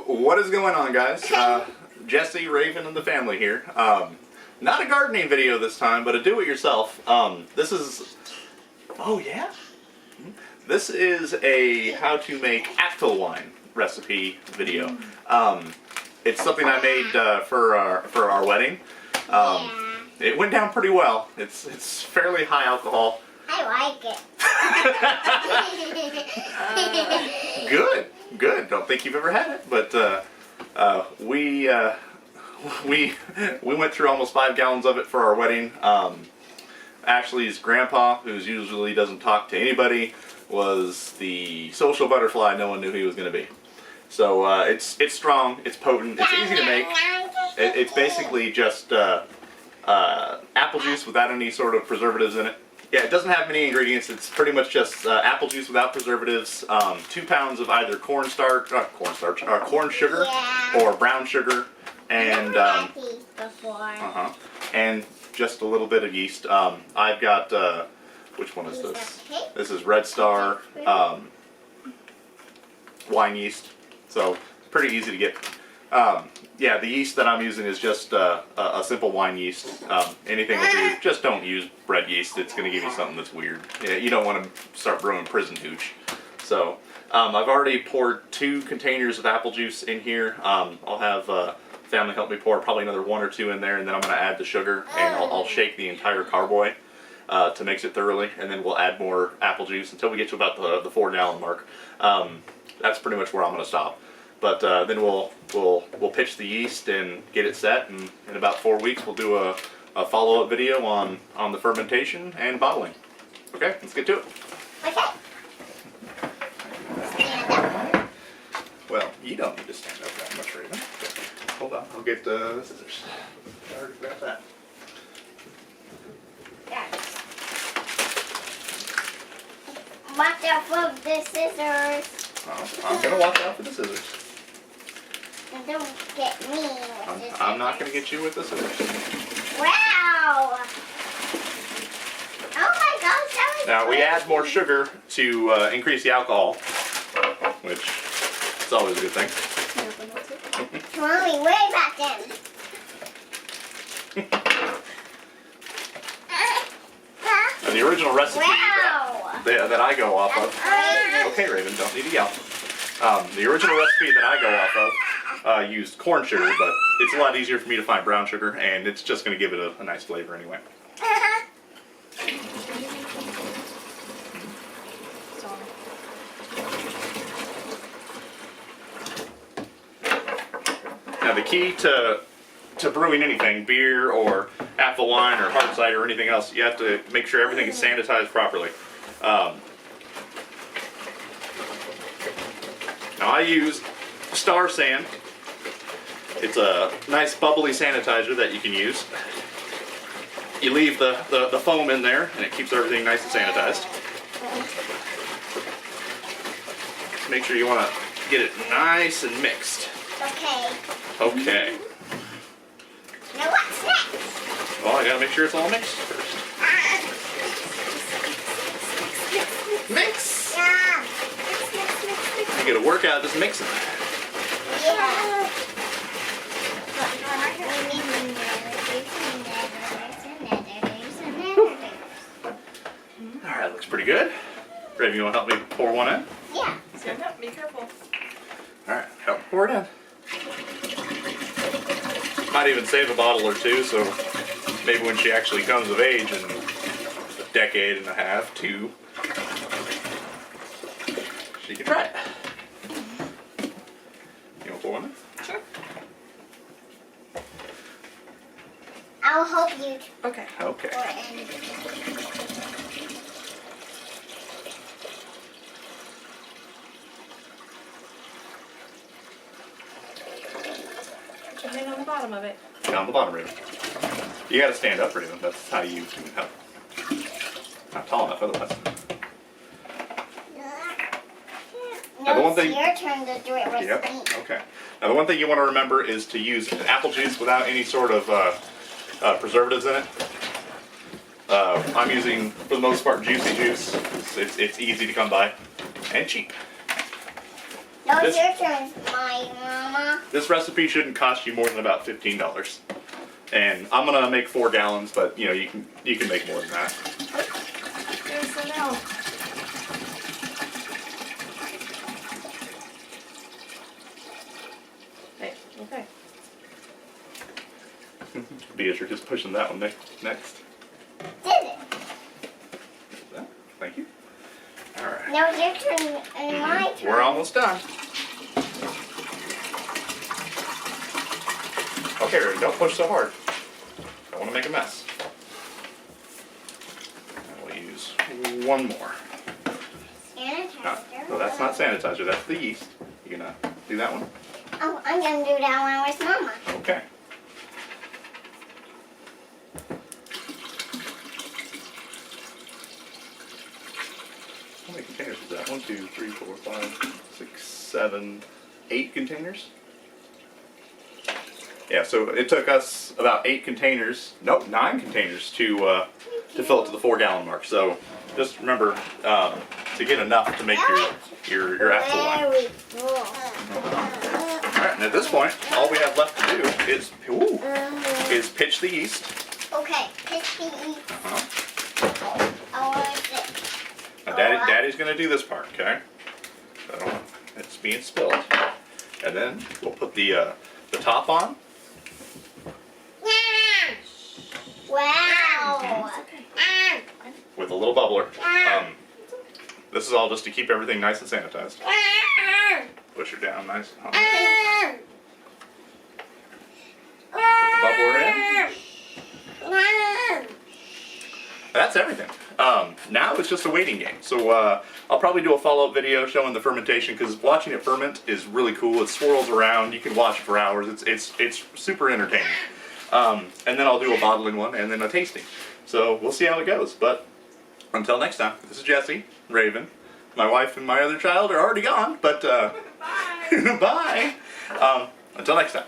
What is going on, guys? Jesse, Raven, and the family here. Not a gardening video this time, but a do-it-yourself. This is... Oh, yeah? This is a how to make Apfelwein recipe video. It's something I made for our wedding. It went down pretty well. It's fairly high alcohol. I like it. Good. Don't think you've ever had it, but we went through almost 5 gallons of it for our wedding. Ashley's grandpa, who usually doesn't talk to anybody, was the social butterfly no one knew he was going to be. So it's strong, it's potent, it's easy to make. It's basically just apple juice without any sort of preservatives in it. Yeah, it doesn't have many ingredients. It's pretty much just apple juice without preservatives, 2 pounds of either corn sugar or brown sugar, and and just a little bit of yeast. I've got which one is this? This is Red Star wine yeast, so pretty easy to get. Yeah, the yeast that I'm using is just a simple wine yeast. Anything will do. Just don't use bread yeast. It's going to give you something that's weird. Yeah, you don't want to start brewing prison hooch. So I've already poured 2 containers of apple juice in here. I'll have family help me pour probably another 1 or 2 in there, and then I'm going to add the sugar, and I'll shake the entire carboy to mix it thoroughly, and then we'll add more apple juice until we get to about the 4 gallon mark. That's pretty much where I'm going to stop. But then we'll pitch the yeast and get it set, and in about 4 weeks we'll do a follow-up video on the fermentation and bottling. Okay, let's get to it. Okay. Stand up. Well, you don't need to stand up that much, Raven. Hold on, I'll get the scissors. I already grabbed that. Watch out for the scissors. Oh, I'm gonna watch out for the scissors. And don't get me with the scissors. I'm not gonna get you with the scissors. Wow! Oh my gosh, that was Now we crazy. add more sugar to increase the alcohol, which is always a good thing. Mommy, way back in. Now, the original recipe Wow! that I go off of. Okay, Raven, don't need to yell. The original recipe that I go off of used corn sugar, but it's a lot easier for me to find brown sugar, and it's just going to give it a nice flavor anyway. Now the key to brewing anything, beer or apple wine or hard cider or anything else, you have to make sure everything is sanitized properly. Now I use Star Sand. It's a nice bubbly sanitizer that you can use. You leave the foam in there and it keeps everything nice and sanitized. Just make sure you want to get it nice and mixed. Okay. Okay. Now what's next? Well, I gotta make sure it's all mixed first. Mix! Yeah. You gotta work out this mixing. Yeah. Alright, looks pretty good. Raven, you wanna help me pour one in? Yeah. Stand up, be careful. Alright, help me pour it in. Might even save a bottle or 2, so maybe when she actually comes of age in a decade and a half, 2, she can try it. You want to pour one in? Sure. I'll help you. Okay. Okay. Pour it in. Put your hand on the bottom of it. Down the bottom, Raven. You gotta stand up, Raven. That's how you can help. Not tall enough otherwise. No, the one it's thing- your turn to do it with Yep. me. Okay. Now the one thing you want to remember is to use apple juice without any sort of preservatives in it. I'm using, for the most part, juicy juice. It's easy to come by and cheap. No, This- it's your turn, my mama. This recipe shouldn't cost you more than about $15. And I'm gonna make 4 gallons, but you know you can make more than that. Here, sit down. Hey, okay. Beatrice is pushing that one next. Did it? Thank you. All right. Now it's your turn and my turn. We're almost done. Okay, Raven, don't push so hard. I want to make a mess. And we'll use one more. Sanitizer. No, that's not sanitizer. That's the yeast. You gonna do that one? Oh, I'm gonna do that one with Mama. Okay. How many containers is that? 1, 2, 3, 4, 5, 6, 7, 8 containers? Yeah, so it took us about 8 containers, nope, 9 containers to fill it to the 4-gallon mark. So just remember to get enough to make your Apfelwein. Very cool. All right, and at this point, all we have left to do is pitch the yeast. Okay, pitch the yeast. I want it. Now, Daddy's gonna do this part, okay? So it's being spilled, and then we'll put the top on. Wow. With a little bubbler. This is all just to keep everything nice and sanitized. Push her down nice and hot. Put the bubbler in. That's everything. Now it's just a waiting game. So I'll probably do a follow-up video showing the fermentation because watching it ferment is really cool. It swirls around. You can watch it for hours. It's super entertaining. And then I'll do a bottling one and then a tasting. So we'll see how it goes. But until next time, this is Jesse, Raven. My wife and my other child are already gone, but Bye. bye. Until next time.